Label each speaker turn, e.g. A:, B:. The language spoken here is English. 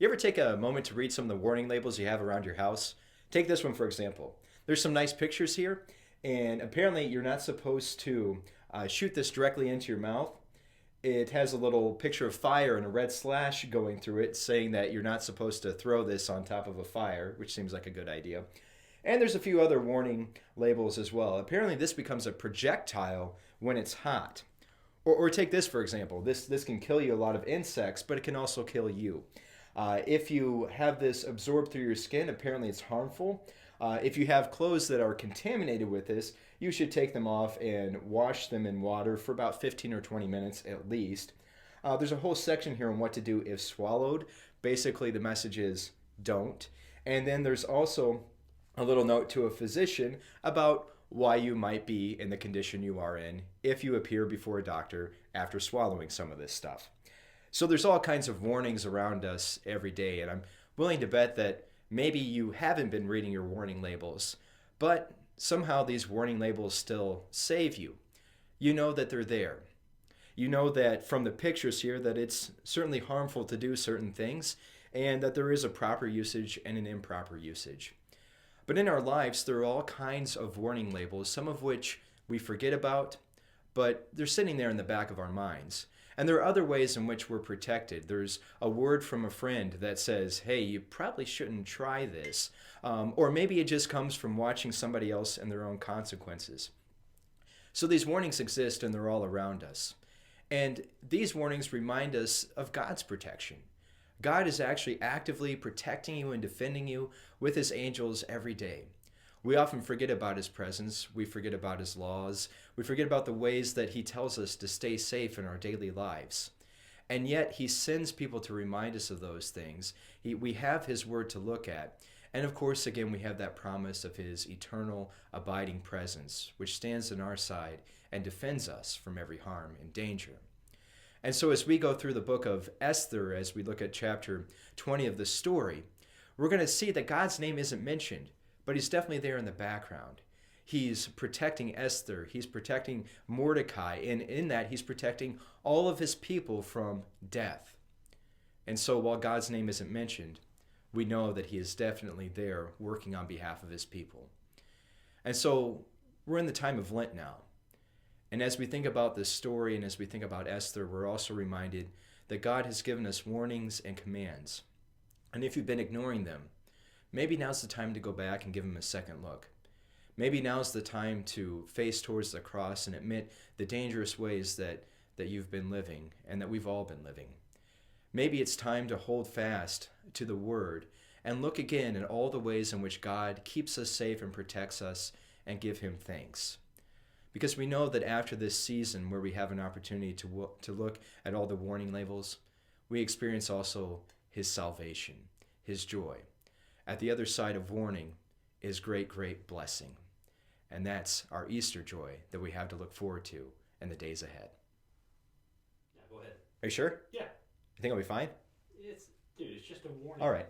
A: You ever take a moment to read some of the warning labels you have around your house? Take this one, for example. There's some nice pictures here, and apparently you're not supposed to shoot this directly into your mouth. It has a little picture of fire and a red slash going through it saying that you're not supposed to throw this on top of a fire, which seems like a good idea. And there's a few other warning labels as well. Apparently this becomes a projectile when it's hot. Or take this, for example. This can kill you a lot of insects, but it can also kill you. If you have this absorbed through your skin, apparently it's harmful. If you have clothes that are contaminated with this, you should take them off and wash them in water for about 15 or 20 minutes at least. There's a whole section here on what to do if swallowed. Basically, the message is don't. And then there's also a little note to a physician about why you might be in the condition you are in if you appear before a doctor after swallowing some of this stuff. So there's all kinds of warnings around us every day, and I'm willing to bet that maybe you haven't been reading your warning labels, but somehow these warning labels still save you. You know that they're there. You know that from the pictures here that it's certainly harmful to do certain things, and that there is a proper usage and an improper usage. But in our lives, there are all kinds of warning labels, some of which we forget about, but they're sitting there in the back of our minds. And there are other ways in which we're protected. There's a word from a friend that says, hey, you probably shouldn't try this. Or maybe it just comes from watching somebody else and their own consequences. So these warnings exist and they're all around us. And these warnings remind us of God's protection. God is actually actively protecting you and defending you with his angels every day. We often forget about his presence. We forget about his laws. We forget about the ways that he tells us to stay safe in our daily lives. And yet he sends people to remind us of those things. We have his word to look at. And of course, again, we have that promise of his eternal, abiding presence, which stands on our side and defends us from every harm and danger. And so as we go through the book of Esther, as we look at chapter 20 of the story, we're going to see that God's name isn't mentioned, but he's definitely there in the background. He's protecting Esther. He's protecting Mordecai. And in that, he's protecting all of his people from death. And so while God's name isn't mentioned, we know that he is definitely there working on behalf of his people. And so we're in the time of Lent now. And as we think about this story and as we think about Esther, we're also reminded that God has given us warnings and commands. And if you've been ignoring them, maybe now's the time to go back and give them a second look. Maybe now's the time to face towards the cross and admit the dangerous ways that you've been living and that we've all been living. Maybe it's time to hold fast to the Word and look again at all the ways in which God keeps us safe and protects us and give him thanks. Because we know that after this season where we have an opportunity to look at all the warning labels, we experience also his salvation, his joy. At the other side of warning is great, great blessing. And that's our Easter joy that we have to look forward to in the days ahead.
B: Yeah, go ahead.
A: Are you sure?
B: Yeah.
A: You think I'll be fine?
B: It's just a warning.
A: All right.